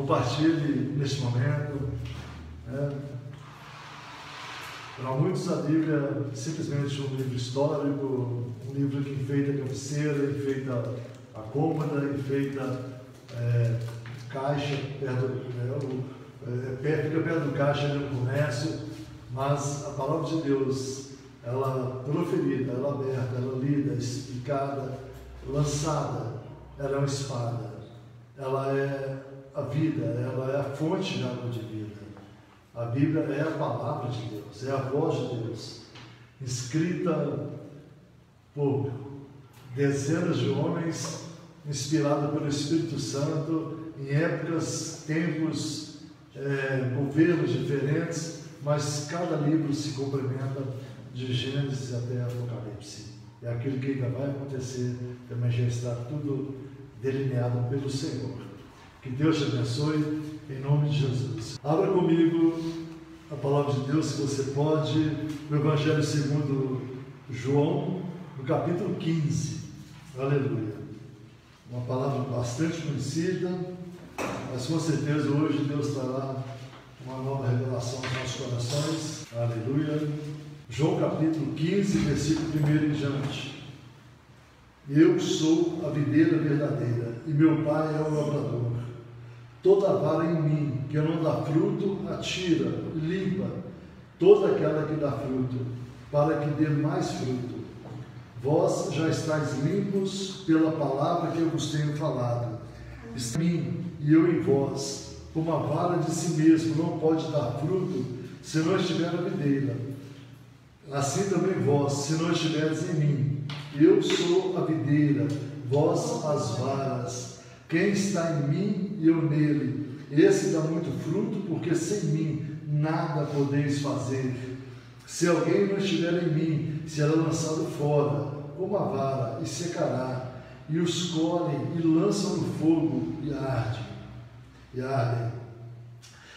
compartilhe neste momento. Para muitos a Bíblia é simplesmente um livro histórico, um livro que enfeita a cabeceira, enfeita a cômoda, enfeita caixa, fica perto do caixa no comércio, mas a palavra de Deus, ela proferida, ela aberta, ela lida, explicada, lançada, ela é uma espada, ela é a vida, ela é a fonte de água de vida. A Bíblia é a palavra de Deus, é a voz de Deus, escrita por dezenas de homens, inspirada pelo Espírito Santo, em épocas, tempos, governos diferentes, mas cada livro se complementa de Gênesis até Apocalipse. É aquilo que ainda vai acontecer, também já está tudo delineado pelo Senhor. Que Deus te abençoe, em nome de Jesus. Abra comigo a palavra de Deus, se você pode, no Evangelho segundo João, no capítulo 15. Aleluia. Uma palavra bastante conhecida, mas com certeza hoje Deus trará uma nova revelação aos nossos corações. Aleluia. João capítulo 15, versículo 1 em diante. Eu sou a videira verdadeira, e meu Pai é o lavrador. Toda vara em mim que não dá fruto, atira, limpa, toda aquela que dá fruto, para que dê mais fruto. Vós já estáis limpos pela palavra que eu vos tenho falado. Está em mim e eu em vós, como a vara de si mesmo não pode dar fruto, se não estiver na videira. Assim também vós, se não estiveres em mim. Eu sou a videira, vós as varas. Quem está em mim e eu nele, esse dá muito fruto, porque sem mim nada podeis fazer. Se alguém não estiver em mim, será lançado fora, como a vara, e secará, e os colhem e lançam no fogo, e ardem.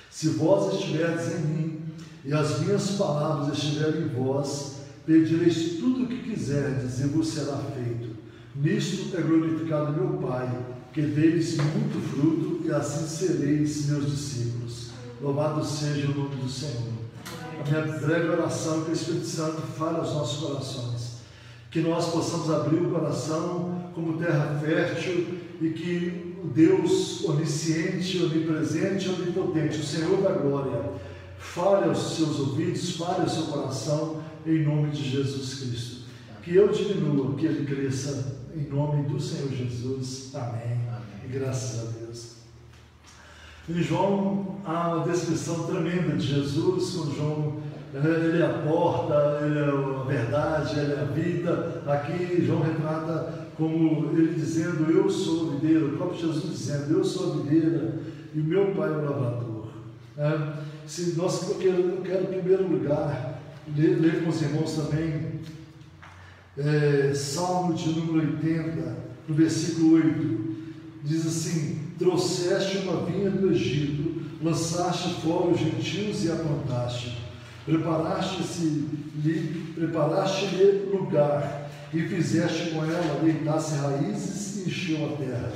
Se vós estiverdes em mim, e as minhas palavras estiverem em vós, pedireis tudo o que quiserdes, e vos será feito. Nisto é glorificado meu Pai, que deis muito fruto, e assim sereis meus discípulos. Louvado seja o nome do Senhor. A minha breve oração é que o Espírito Santo fale aos nossos corações, que nós possamos abrir o coração como terra fértil, e que o Deus onisciente, onipresente, onipotente, o Senhor da glória, fale aos seus ouvidos, fale ao seu coração, em nome de Jesus Cristo. Que eu diminua, que Ele cresça, em nome do Senhor Jesus. Amém. E graças a Deus. Em João há uma descrição tremenda de Jesus, quando João, ele é a porta, ele é a verdade, ele é a vida. Aqui João retrata como ele dizendo, eu sou a videira, o próprio Jesus dizendo, eu sou a videira e o meu Pai é o lavrador. Eu quero em primeiro lugar ler com os irmãos também Salmo de número 80, no versículo 8, diz assim: trouxeste uma vinha do Egito, lançaste fora os gentios e a plantaste, preparaste-lhe lugar, e fizeste com ela deitasse raízes e encheu a terra.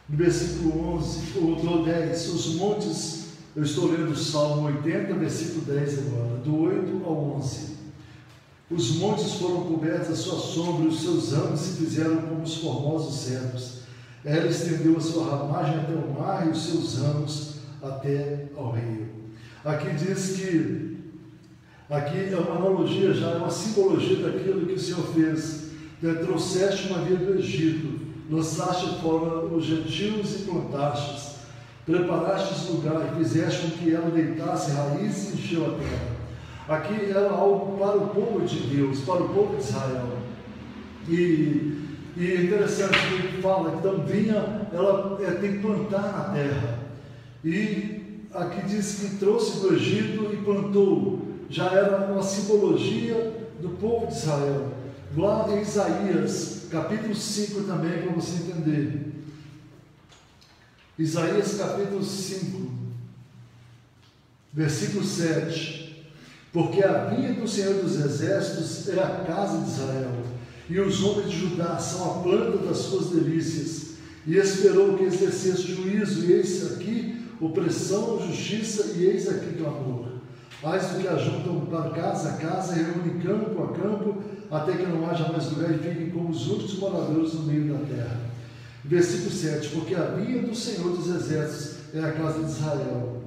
No versículo 11, ou 10, os montes, eu estou lendo o Salmo 80, versículo 10 agora, do 8 ao 11. Os montes foram cobertos à sua sombra, e os seus ramos se fizeram como os formosos cedros. Ela estendeu a sua ramagem até o mar, e os seus ramos até ao rio. Aqui diz que, aqui é uma analogia já, é uma simbologia daquilo que o Senhor fez. Trouxeste uma vinha do Egito, lançaste fora os gentios e plantastes, preparaste lugar e fizeste com que ela deitasse raízes e encheu a terra. Aqui era algo para o povo de Deus, para o povo de Israel. E é interessante que ele fala que então vinha, ela tem que plantar na terra. E aqui diz que trouxe do Egito e plantou. Já era uma simbologia do povo de Israel. Lá em Isaías, capítulo 5 também, para você entender. Isaías capítulo 5, versículo 7. Porque a vinha do Senhor dos Exércitos é a casa de Israel, e os homens de Judá são a planta das suas delícias. E esperou que exercesse juízo, e eis aqui opressão, justiça, e eis aqui clamor. Mais do que ajuntam para casa a casa, e reúnem campo a campo, até que não haja mais lugar e fiquem como os únicos moradores no meio da terra. Versículo 7, porque a vinha do Senhor dos Exércitos é a casa de Israel,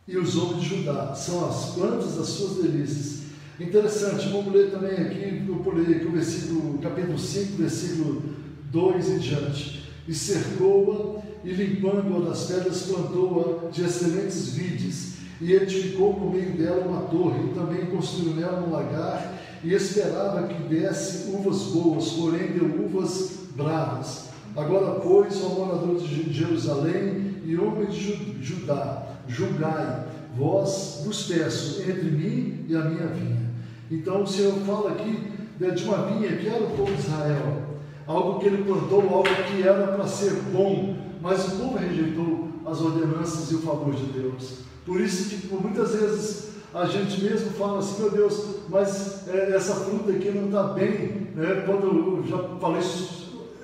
e os homens de Judá são as plantas das suas delícias. Interessante, vamos ler também aqui, eu pulei aqui o versículo, capítulo 5, versículo 2 em diante. E cercou-a, e limpando-a das pedras, plantou-a de excelentes vides, e edificou no meio dela uma torre, e também construiu nela um lagar, e esperava que desse uvas boas, porém deu uvas bravas. Agora, pois, ó moradores de Jerusalém e homens de Judá, julgai, vós vos peço, entre mim e a minha vinha. Então o Senhor fala aqui de uma vinha que era o povo de Israel, algo que ele plantou, algo que era para ser bom, mas o povo rejeitou as ordenanças e o favor de Deus. Por isso que muitas vezes a gente mesmo fala assim, meu Deus, mas essa fruta aqui não está bem, né? Quando eu já falei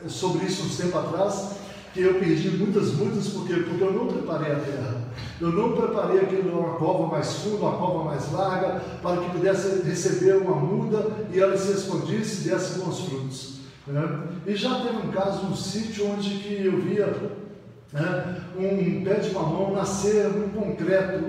sobre isso uns tempo atrás, que eu perdi muitas porque eu não preparei a terra, eu não preparei uma cova mais funda, uma cova mais larga, para que pudesse receber uma muda e ela se expandisse e desse bons frutos, né? E já teve um caso, um sítio onde que eu via, né, um pé de mamão nascer no concreto,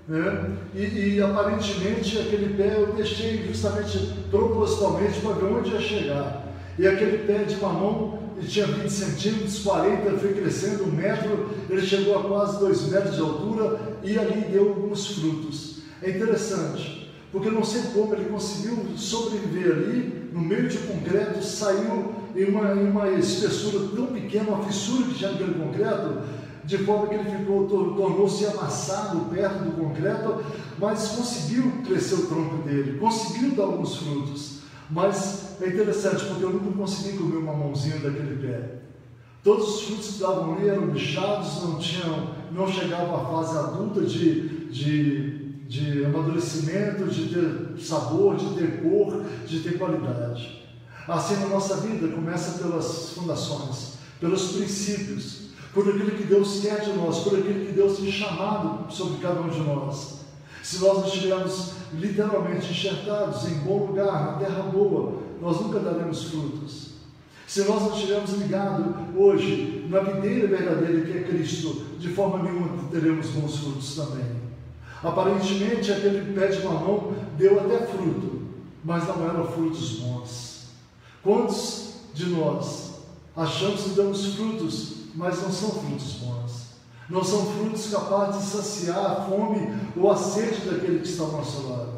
né? E aparentemente aquele pé eu deixei justamente propositalmente para ver onde ia chegar, e aquele pé de mamão, ele tinha 20 centímetros, 40, foi crescendo 1 metro, ele chegou a quase 2 metros de altura, e ali deu alguns frutos. É interessante, porque não sei como ele conseguiu sobreviver ali, no meio de concreto, saiu em uma espessura tão pequena, uma fissura que tinha naquele concreto, de forma que ele tornou-se amassado perto do concreto, mas conseguiu crescer o tronco dele, conseguiu dar alguns frutos. Mas é interessante, porque eu nunca consegui comer uma mãozinha daquele pé. Todos os frutos que davam ali eram bichados, não chegavam à fase adulta de amadurecimento, de ter sabor, de ter cor, de ter qualidade. Assim na nossa vida começa pelas fundações, pelos princípios, por aquilo que Deus quer de nós, por aquilo que Deus tem chamado sobre cada um de nós. Se nós não estivermos literalmente enxertados em bom lugar, na terra boa, nós nunca daremos frutos. Se nós não estivermos ligados hoje na videira verdadeira que é Cristo, de forma nenhuma teremos bons frutos também. Aparentemente aquele pé de mamão deu até fruto, mas não eram frutos bons. Quantos de nós achamos que damos frutos, mas não são frutos bons? Não são frutos capazes de saciar a fome ou a sede daquele que está ao nosso lado.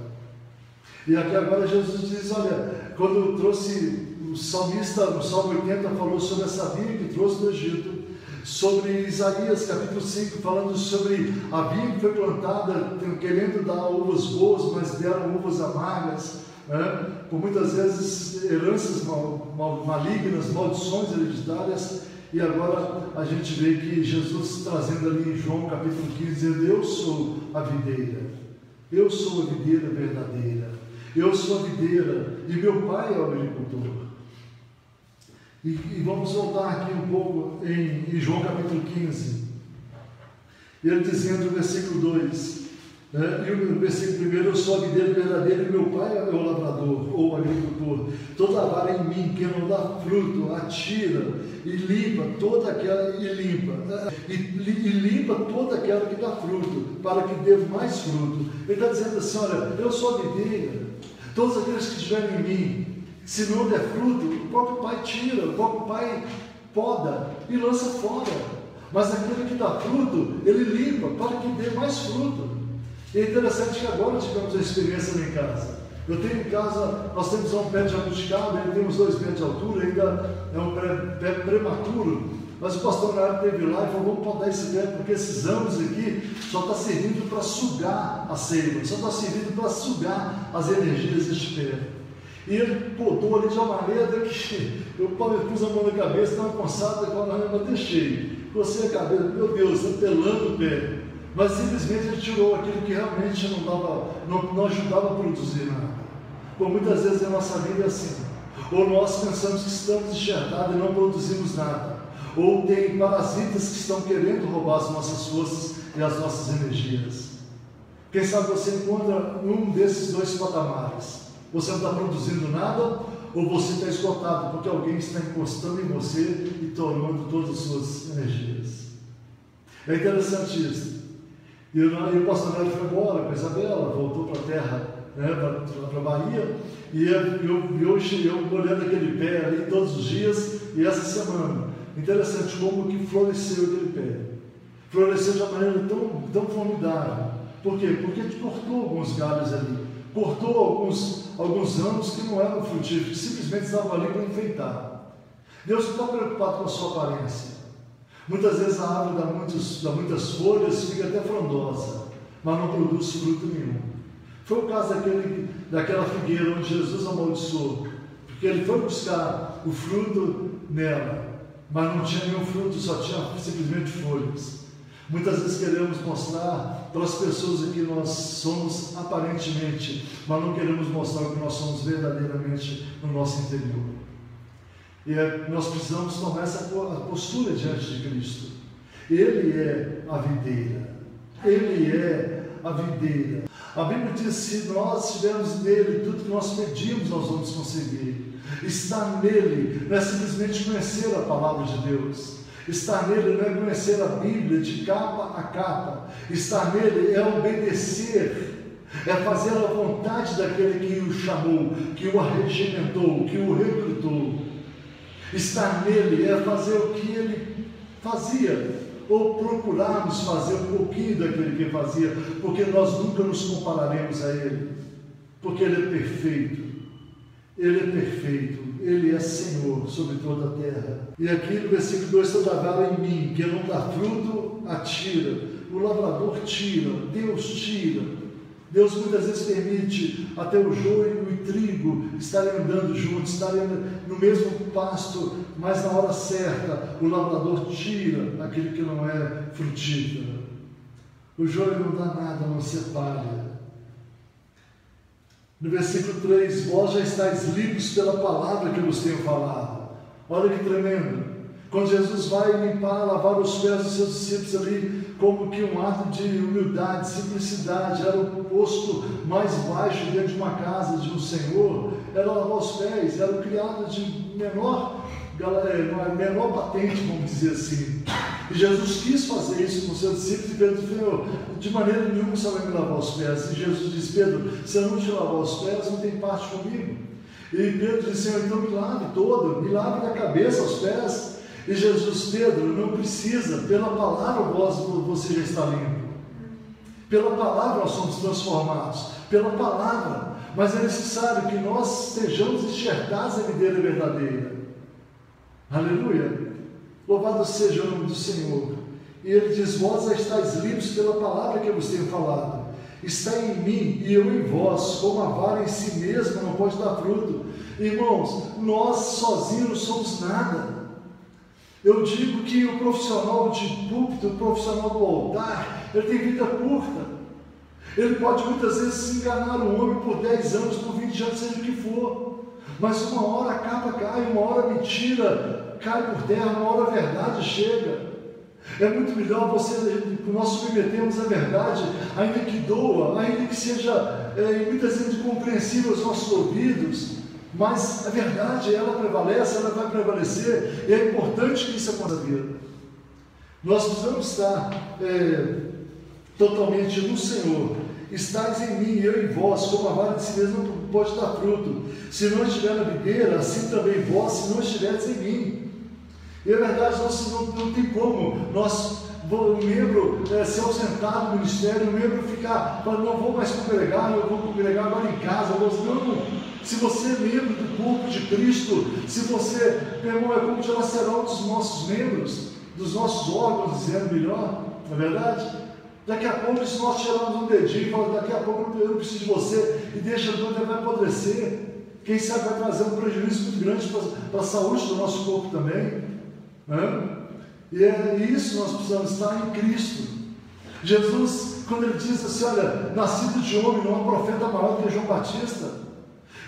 E aqui agora Jesus diz, olha, quando trouxe o salmista, no Salmo 80, falou sobre essa vinha que trouxe do Egito, sobre Isaías capítulo 5, falando sobre a vinha que foi plantada, querendo dar uvas boas, mas deram uvas amargas, né? Por muitas vezes heranças malignas, maldições hereditárias. E agora a gente vê que Jesus trazendo ali em João capítulo 15, dizendo, eu sou a videira, eu sou a videira verdadeira, eu sou a videira e meu pai é o agricultor. E vamos voltar aqui um pouco em João capítulo 15, ele dizendo no versículo 2, né? E o versículo 1, eu sou a videira verdadeira e meu pai é o lavrador ou o agricultor. Toda vara em mim que não dá fruto, atira e limpa toda aquela e limpa toda aquela que dá fruto, para que dê mais fruto. Ele está dizendo assim, olha, eu sou a videira, todos aqueles que estiverem em mim, se não der fruto, o próprio pai tira, o próprio pai poda e lança fora. Mas aquele que dá fruto, ele limpa para que dê mais fruto. E é interessante que agora tivemos a experiência lá em casa. Eu tenho em casa, nós temos um pé de jabuticaba, ele tem uns 2 metros de altura, ainda é um pé prematuro, mas o pastor Nário esteve lá e falou, vamos podar esse pé, porque esses anos aqui só está servindo para sugar a seiva, só está servindo para sugar as energias deste pé. E ele podou ali de uma maneira que eu pus a mão na cabeça, estava cansado, mas deixei, cocei a cabeça, meu Deus, está pelando o pé. Mas simplesmente ele tirou aquilo que realmente não ajudava a produzir nada. Por muitas vezes a nossa vida é assim. Ou nós pensamos que estamos enxertados e não produzimos nada. Ou tem parasitas que estão querendo roubar as nossas forças e as nossas energias. Quem sabe você encontra um desses dois patamares. Você não está produzindo nada, ou você está esgotado, porque alguém está encostando em você e tomando todas as suas energias. É interessante isso. E o pastor Nélio foi embora com a Isabela, voltou para a terra, né, para a Bahia, e eu olhando aquele pé ali todos os dias, e essa semana, interessante como que floresceu aquele pé. Floresceu de uma maneira tão formidável. Por quê? Porque ele cortou alguns galhos ali, cortou alguns ramos que não eram frutíferos, que simplesmente estavam ali para enfeitar. Deus não está preocupado com a sua aparência. Muitas vezes a árvore dá muitas folhas, fica até frondosa, mas não produz fruto nenhum. Foi o caso daquela figueira onde Jesus amaldiçoou, porque ele foi buscar o fruto nela, mas não tinha nenhum fruto, só tinha simplesmente folhas. Muitas vezes queremos mostrar para as pessoas o que nós somos aparentemente, mas não queremos mostrar o que nós somos verdadeiramente no nosso interior. E nós precisamos tomar essa postura diante de Cristo. Ele é a videira. Ele é a videira. A Bíblia diz: se nós estivermos nele, tudo que nós pedimos nós vamos conseguir. Estar nele não é simplesmente conhecer a palavra de Deus. Estar nele não é conhecer a Bíblia de capa a capa. Estar nele é obedecer, é fazer a vontade daquele que o chamou, que o arregimentou, que o recrutou. Estar nele é fazer o que ele fazia, ou procurarmos fazer um pouquinho daquilo que ele fazia, porque nós nunca nos compararemos a ele, porque ele é perfeito. Ele é perfeito, Ele é Senhor sobre toda a terra. E aqui no versículo 2: toda vara em mim, que não dá fruto, atira. O lavrador tira, Deus tira. Deus muitas vezes permite até o joio e o trigo estarem andando juntos, estarem no mesmo pasto, mas na hora certa o lavrador tira aquele que não é frutífero. O joio não dá nada, não ser palha. No versículo 3: vós já estáis limpos pela palavra que eu vos tenho falado. Olha que tremendo. Quando Jesus vai limpar, lavar os pés dos seus discípulos ali, como que um ato de humildade, simplicidade, era o posto mais baixo dentro de uma casa de um senhor, era lavar os pés, era o criado de menor patente, vamos dizer assim. E Jesus quis fazer isso com seus discípulos, e Pedro falou: de maneira nenhuma você vai me lavar os pés. E Jesus disse: Pedro, se eu não te lavar os pés, não tem parte comigo. E Pedro disse: Senhor, então me lave todo, me lave da cabeça aos pés. E Jesus: Pedro, não precisa, pela palavra você já está limpo. Pela palavra nós somos transformados, pela palavra. Mas é necessário que nós estejamos enxertados na videira verdadeira. Aleluia! Louvado seja o nome do Senhor. E ele diz: vós já estáis limpos pela palavra que eu vos tenho falado. Está em mim e eu em vós, como a vara em si mesma não pode dar fruto. Irmãos, nós sozinhos não somos nada. Eu digo que o profissional de púlpito, o profissional do altar, ele tem vida curta. Ele pode muitas vezes enganar um homem por 10 anos, por 20 anos, seja o que for. Mas uma hora a capa cai, uma hora a mentira cai por terra, uma hora a verdade chega. É muito melhor nós submetermos a verdade, ainda que doa, ainda que seja muitas vezes incompreensível aos nossos ouvidos. Mas a verdade, ela prevalece, ela vai prevalecer, e é importante que isso aconteça na vida. Nós precisamos estar totalmente no Senhor. Estais em mim e eu em vós, como a vara de si mesmo não pode dar fruto. Se não estiver na videira, assim também vós, se não estiveres em mim. E a verdade, não tem como o membro se ausentar do ministério, o membro ficar, não vou mais congregar, eu vou congregar agora em casa. Não. Se você é membro do corpo de Cristo, se você, meu irmão, é como dilacerar um dos nossos membros, dos nossos órgãos, dizendo melhor, não é verdade? Daqui a pouco, se nós tirarmos um dedinho e falarmos: daqui a pouco eu não preciso de você, e deixa tudo, ele vai apodrecer. Quem sabe vai trazer um prejuízo muito grande para a saúde do nosso corpo também. Né? E é isso, nós precisamos estar em Cristo. Jesus, quando ele diz assim: olha, nascido de homem, não há profeta maior do que João Batista.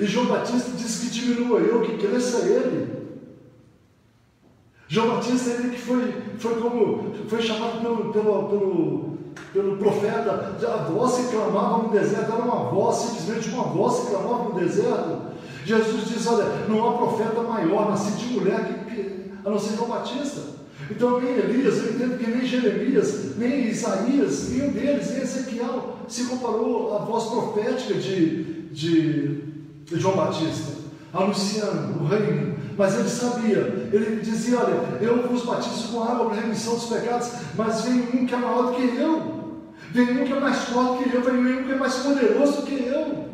E João Batista disse que diminua eu, que cresça ele. João Batista, ele que foi chamado pelo profeta, a voz que clamava no deserto, era uma voz, simplesmente uma voz que clamava no deserto. Jesus diz, olha, não há profeta maior, nascido de mulher, a não ser João Batista. Então nem Elias, eu entendo que nem Jeremias, nem Isaías, nenhum deles, nem Ezequiel, se comparou à voz profética de João Batista, anunciando o reino. Mas ele sabia, ele dizia, olha, eu vos batizo com água para a remissão dos pecados, mas vem um que é maior do que eu, vem um que é mais forte que eu, vem um que é mais poderoso do que eu.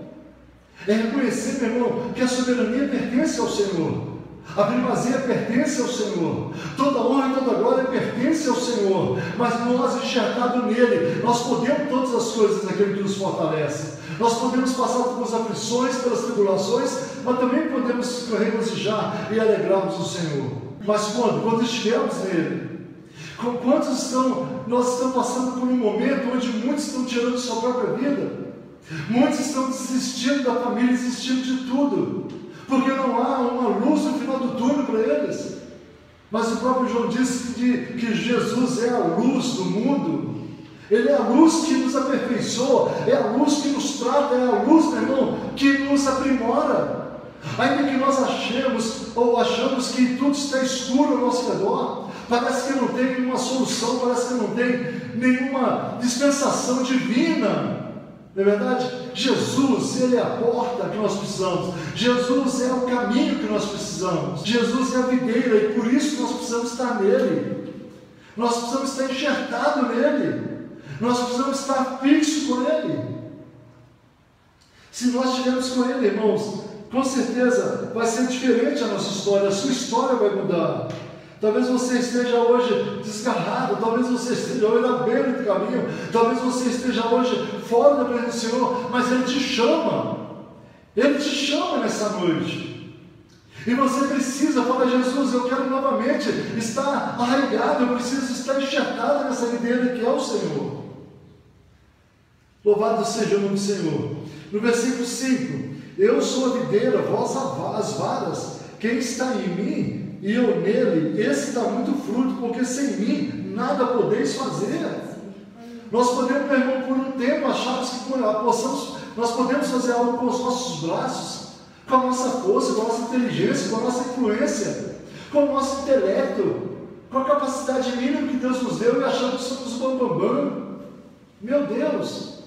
É reconhecer, meu irmão, que a soberania pertence ao Senhor, a primazia pertence ao Senhor, toda honra e toda glória pertence ao Senhor, mas nós, enxertados nele, nós podemos todas as coisas daquele que nos fortalece. Nós podemos passar pelas aflições, pelas tribulações, mas também podemos regozijar e alegrarmos no Senhor. Mas quando estivermos nele, nós estamos passando por um momento onde muitos estão tirando sua própria vida, muitos estão desistindo da família, desistindo de tudo, porque não há uma luz no final do túnel para eles. Mas o próprio João disse que Jesus é a luz do mundo. Ele é a luz que nos aperfeiçoa, é a luz que nos trata, é a luz, meu irmão, que nos aprimora. Ainda que nós achamos que tudo está escuro ao nosso redor, parece que não tem nenhuma solução, parece que não tem nenhuma dispensação divina. Não é verdade? Jesus, ele é a porta que nós precisamos. Jesus é o caminho que nós precisamos. Jesus é a videira e por isso nós precisamos estar nele. Nós precisamos estar enxertados nele. Nós precisamos estar fixos com ele. Se nós estivermos com ele, irmãos, com certeza vai ser diferente a nossa história. A sua história vai mudar. Talvez você esteja hoje desgarrado, talvez você esteja hoje à beira do caminho, talvez você esteja hoje fora da presença do Senhor, mas Ele te chama nessa noite, e você precisa falar, Jesus, eu quero novamente estar arraigado, eu preciso estar enxertado nessa videira que é o Senhor. Louvado seja o nome do Senhor. No versículo 5, eu sou a videira, vós as varas, quem está em mim e eu nele, esse dá muito fruto, porque sem mim nada podeis fazer. Nós podemos, meu irmão, por um tempo acharmos que nós podemos fazer algo com os nossos braços, com a nossa força, com a nossa inteligência, com a nossa influência, com o nosso intelecto, com a capacidade mínima que Deus nos deu, e achamos que somos o bambambam. Meu Deus!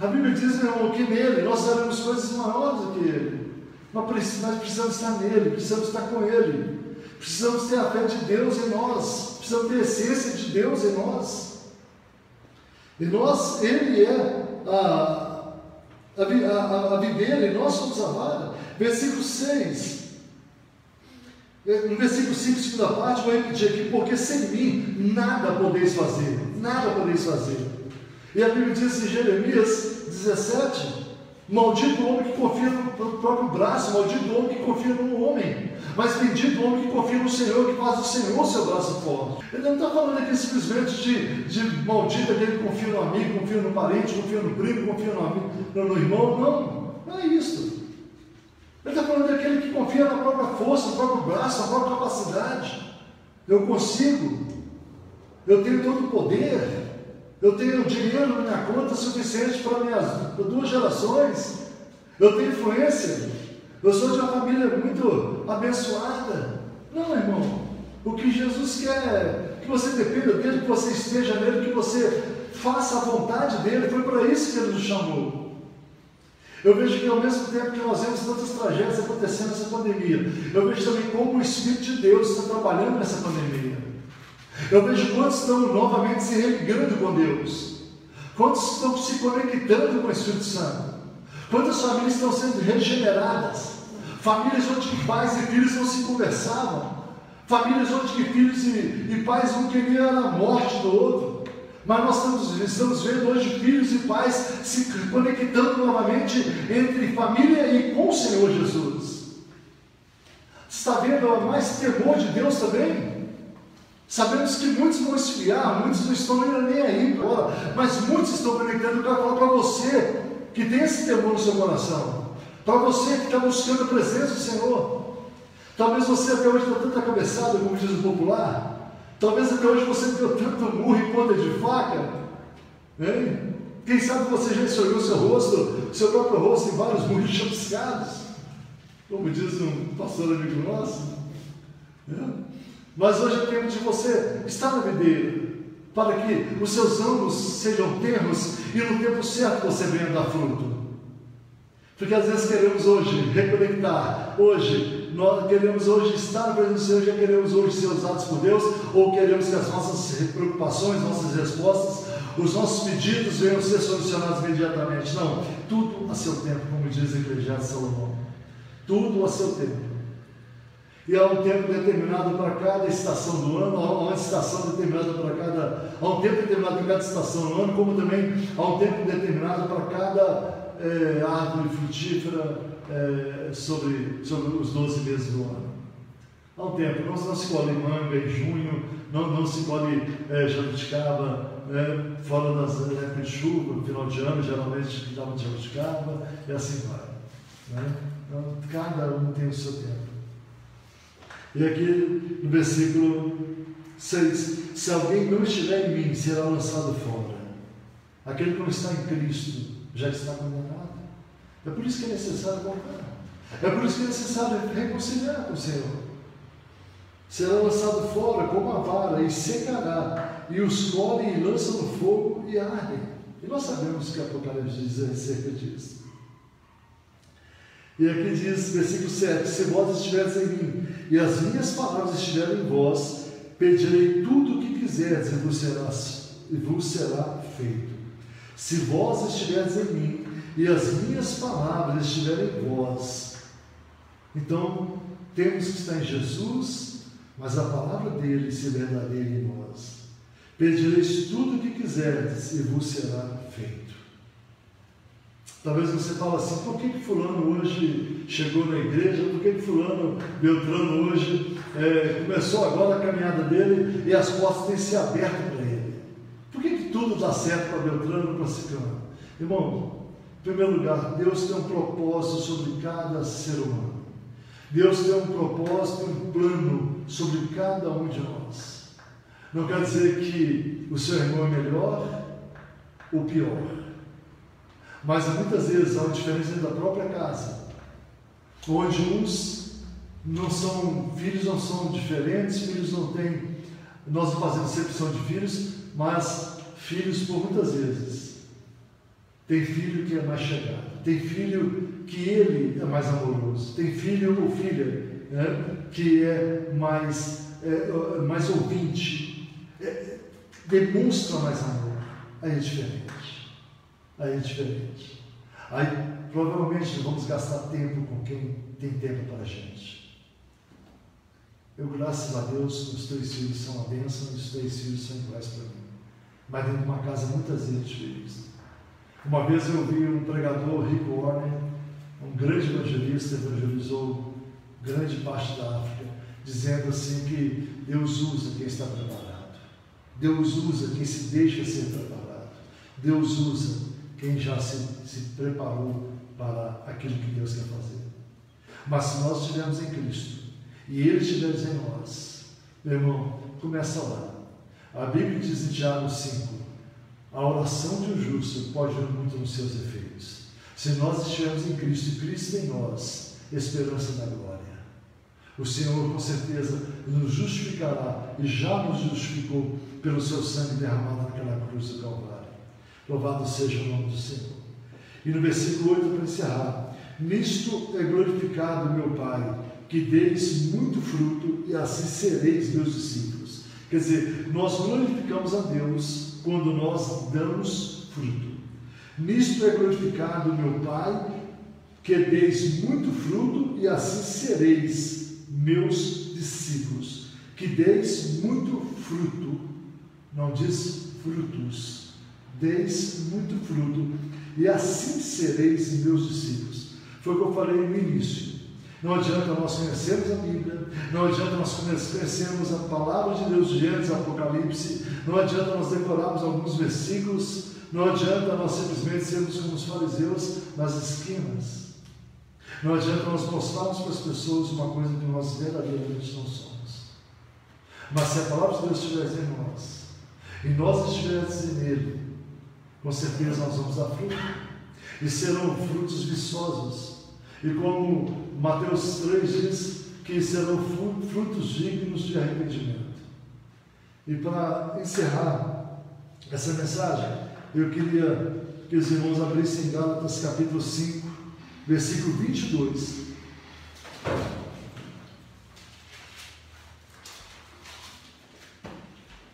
A Bíblia diz, meu irmão, que nele nós faremos coisas maiores do que ele. Nós precisamos estar nele, precisamos estar com ele, precisamos ter a fé de Deus em nós, precisamos ter a essência de Deus em nós. E nós, ele é a videira e nós somos a vara. Versículo 6. No versículo 5, segunda parte, vou repetir aqui, porque sem mim nada podeis fazer, nada podeis fazer. E a Bíblia diz em Jeremias 17, maldito o homem que confia no próprio braço, maldito o homem que confia no homem, mas bendito o homem que confia no Senhor, que faz do Senhor seu braço forte. Ele não está falando aqui simplesmente de maldito aquele que confia no amigo, confia no parente, confia no primo, confia no irmão, não é isso. Ele está falando daquele que confia na própria força, no próprio braço, na própria capacidade. Eu consigo, eu tenho todo o poder, eu tenho dinheiro na minha conta suficiente para 2 gerações, eu tenho influência, eu sou de uma família muito abençoada. Não, irmão, o que Jesus quer é que você dependa dele, que você esteja nele, que você faça a vontade dele. Foi para isso que ele nos chamou. Eu vejo que ao mesmo tempo que nós vemos tantas tragédias acontecendo nessa pandemia, eu vejo também como o Espírito de Deus está trabalhando nessa pandemia. Eu vejo quantos estão novamente se religando com Deus, quantos estão se conectando com o Espírito Santo, quantas famílias estão sendo regeneradas, famílias onde pais e filhos não se conversavam, famílias onde filhos e pais não queriam a morte do outro, mas nós estamos vendo hoje filhos e pais se conectando novamente entre família e com o Senhor Jesus. Está vendo mais temor de Deus também? Sabemos que muitos vão esfriar, muitos não estão nem aí agora, mas muitos estão conectando. Eu quero falar para você que tem esse temor no seu coração. Para você que está buscando a presença do Senhor. Talvez você até hoje está tanta cabeçada, como diz o popular. Talvez até hoje você deu tanto murro em ponta de faca. Hein? Quem sabe você já enxergou seu rosto, seu próprio rosto em vários murros chapiscados. Como diz um pastor amigo nosso. Mas hoje é tempo de você estar na videira, para que os seus ângulos sejam tenros e no tempo certo você venha dar fruto. Porque às vezes queremos hoje reconectar, nós queremos hoje estar na presença do Senhor, já queremos hoje ser usados por Deus, ou queremos que as nossas preocupações, nossas respostas, os nossos pedidos venham ser solucionados imediatamente. Não, tudo a seu tempo, como diz Eclesiastes Salomão. Tudo a seu tempo. E há um tempo determinado para cada estação do ano, há uma estação determinada para cada, há um tempo determinado para cada estação do ano, como também há um tempo determinado para cada árvore frutífera sobre os 12 meses do ano. Há um tempo, não se colhe manga em junho, não se colhe jabuticaba, fora das épocas de chuva, no final de ano, geralmente dava de jabuticaba, e assim vai. Então, cada um tem o seu tempo. E aqui no versículo 6, se alguém não estiver em mim, será lançado fora. Aquele que não está em Cristo já está condenado. É por isso que é necessário voltar. É por isso que é necessário reconciliar com o Senhor. Será lançado fora como a vara e secará, e os colhem e lançam no fogo e ardem. E nós sabemos que Apocalipse diz acerca disso. E aqui diz, versículo 7, se vós estiveres em mim, e as minhas palavras estiverem em vós, pedirei tudo o que quiserdes e vos será feito. Se vós estiveres em mim, e as minhas palavras estiverem em vós. Então, temos que estar em Jesus, mas a palavra dele se verdadeira em nós. Pedireis tudo o que quiserdes, e vos será feito. Talvez você fale assim, por que fulano hoje chegou na igreja, por que fulano Beltrano hoje começou agora a caminhada dele e as portas têm se aberto para ele? Por que tudo dá certo para Beltrano e para Ciclano? Irmão, em primeiro lugar, Deus tem um propósito sobre cada ser humano. Deus tem um propósito, um plano sobre cada um de nós. Não quer dizer que o seu irmão é melhor ou pior. Mas muitas vezes há uma diferença dentro da própria casa, onde uns não são, filhos não são diferentes, filhos não têm, nós não fazemos exceção de filhos, mas filhos por muitas vezes, tem filho que é mais chegado, tem filho que ele é mais amoroso, tem filho ou filha que é mais ouvinte, demonstra mais amor, aí é diferente. Aí é diferente. Aí provavelmente vamos gastar tempo com quem tem tempo para a gente. Eu, graças a Deus, os 3 filhos são uma bênção e os 3 filhos são iguais para mim. Mas dentro de uma casa muitas vezes feliz. Uma vez eu vi um pregador, Rick Warren, um grande evangelista, evangelizou grande parte da África, dizendo assim que Deus usa quem está preparado. Deus usa quem se deixa ser preparado. Deus usa quem já se preparou para aquilo que Deus quer fazer. Mas se nós estivermos em Cristo e Ele estiver em nós, meu irmão, começa a orar. A Bíblia diz em Tiago 5, a oração de um justo pode ir muito nos seus efeitos. Se nós estivermos em Cristo e Cristo em nós, esperança da glória. O Senhor com certeza nos justificará e já nos justificou pelo seu sangue derramado naquela cruz do Calvário. Louvado seja o nome do Senhor. E no versículo 8, para encerrar, nisto é glorificado meu Pai, que deis muito fruto e assim sereis meus discípulos. Quer dizer, nós glorificamos a Deus quando nós damos fruto. Nisto é glorificado meu Pai, que deis muito fruto e assim sereis meus discípulos. Que deis muito fruto, não diz frutos. Deis muito fruto, e assim sereis meus discípulos. Foi o que eu falei no início. Não adianta nós conhecermos a Bíblia, não adianta nós conhecermos a palavra de Deus de Gênesis, Apocalipse, não adianta nós decorarmos alguns versículos, não adianta nós simplesmente sermos como os fariseus nas esquinas. Não adianta nós mostrarmos para as pessoas uma coisa que nós verdadeiramente não somos. Mas se a palavra de Deus estiver em nós, e nós estivermos nele, com certeza nós vamos dar fruto. E serão frutos viçosos. E como Mateus 3 diz, que serão frutos dignos de arrependimento. E para encerrar essa mensagem, eu queria que os irmãos abrissem em Gálatas capítulo 5, versículo 22.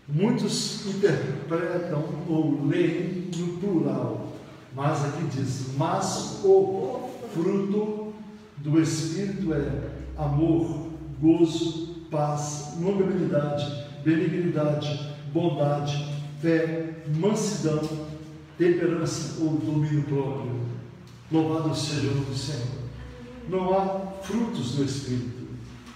Muitos interpretam ou leem no plural, mas aqui diz: mas o fruto do Espírito é amor, gozo, paz, longanimidade, benignidade, bondade, fé, mansidão, temperança ou domínio próprio. Louvado seja o nome do Senhor. Não há frutos do Espírito,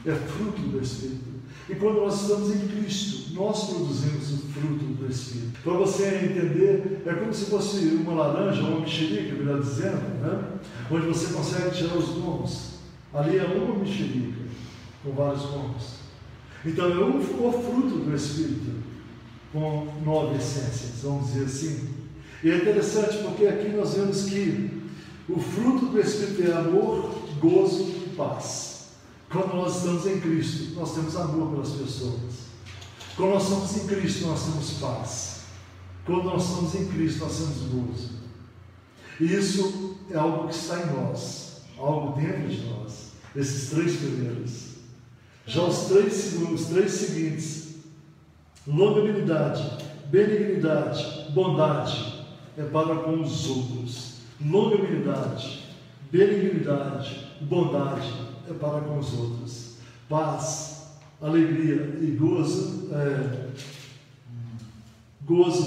é fruto do Espírito. E quando nós estamos em Cristo, nós produzimos o fruto do Espírito. Para você entender, é como se fosse uma laranja, ou uma mexerica, melhor dizendo, né? Onde você consegue tirar os gomos. Ali é uma mexerica, com vários gomos. Então é o fruto do Espírito, com 9 essências, vamos dizer assim. E é interessante porque aqui nós vemos que o fruto do Espírito é amor, gozo e paz. Quando nós estamos em Cristo, nós temos amor pelas pessoas. Quando nós estamos em Cristo, nós temos paz. Quando nós estamos em Cristo, nós temos gozo. E isso é algo que está em nós, algo dentro de nós, esses 3 primeiros. Já os 3 seguintes, longanimidade, benignidade, bondade, é para com os outros. Longanimidade, benignidade, bondade, é para com os outros. Paz, alegria e gozo,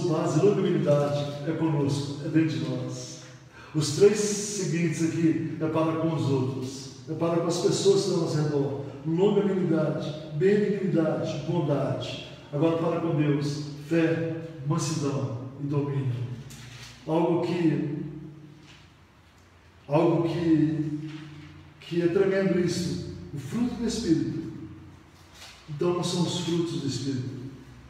paz e longanimidade é conosco, é dentro de nós. Os 3 seguintes aqui é para com os outros, é para com as pessoas que estão ao nosso redor. Longanimidade, benignidade, bondade. Agora para com Deus, fé, mansidão e domínio. Algo que é tremendo isso, o fruto do Espírito. Então não são os frutos do Espírito.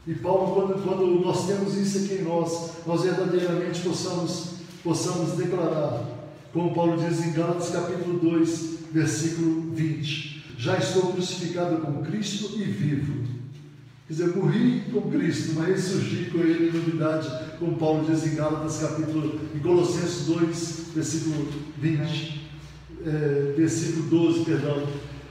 E Paulo, quando nós temos isso aqui em nós verdadeiramente possamos declarar, como Paulo diz em Gálatas capítulo 2, versículo 20: já estou crucificado com Cristo e vivo. Quer dizer, morri com Cristo, mas ressurgi com Ele em novidade, como Paulo diz em Gálatas em Colossenses 2, versículo 20. Versículo 12, perdão,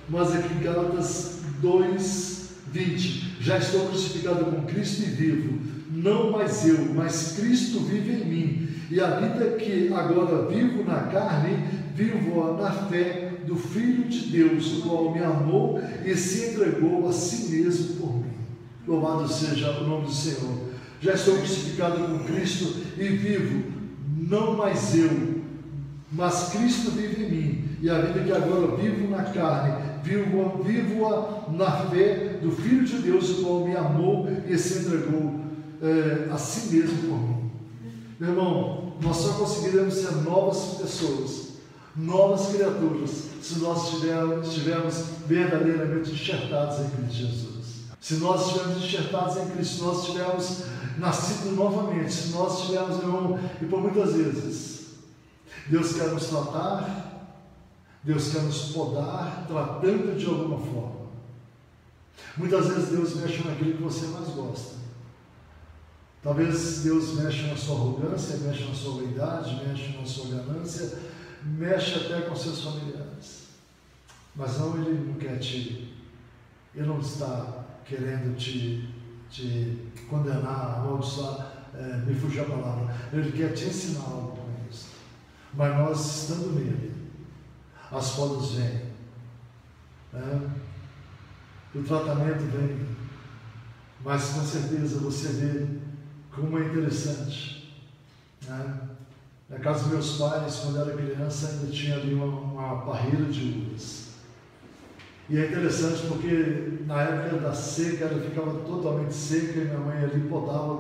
mas aqui em Gálatas 2, 20: já estou crucificado com Cristo e vivo, não mais eu, mas Cristo vive em mim, e a vida que agora vivo na carne, vivo na fé do Filho de Deus, o qual me amou e se entregou a si mesmo por mim. Louvado seja o nome do Senhor. Já estou crucificado com Cristo e vivo, não mais eu, mas Cristo vive em mim, e a vida que agora vivo na carne, vivo-a na fé do Filho de Deus, o qual me amou e se entregou a si mesmo por mim. Meu irmão, nós só conseguiremos ser novas pessoas, novas criaturas, se nós estivermos verdadeiramente enxertados em Cristo Jesus. Se nós estivermos enxertados em Cristo, se nós estivermos nascido novamente, se nós estivermos, meu irmão, e por muitas vezes Deus quer nos tratar, Deus quer nos podar, tratando de alguma forma. Muitas vezes Deus mexe naquilo que você mais gosta. Talvez Deus mexa na sua arrogância, mexe na sua vaidade, mexe na sua ganância, mexe até com seus familiares. Mas não, Ele não quer Ele não está querendo te condenar, amaldiçoar, me fugiu a palavra. Ele quer te ensinar algo com isso. Mas nós, estando nele, as podas vêm, o tratamento vem, mas com certeza você vê como é interessante. Na casa dos meus pais, quando eu era criança, ainda tinha ali uma parreira de uvas. E é interessante porque na época da seca ela ficava totalmente seca e minha mãe ali podava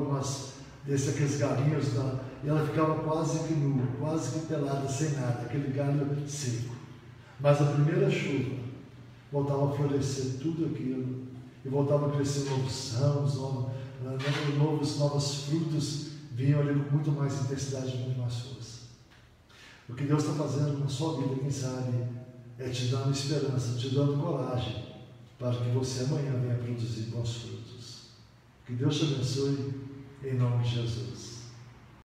aqueles galinhos e ela ficava quase que nua, quase que pelada, sem nada, aquele galho seco. Mas a primeira chuva voltava a florescer tudo aquilo, e voltava a crescer novos ramos, novos frutos, vinham ali com muito mais intensidade e muito mais força. O que Deus está fazendo na sua vida, quem sabe, é te dando esperança, te dando coragem, para que você amanhã venha produzir bons frutos. Que Deus te abençoe, em nome de Jesus.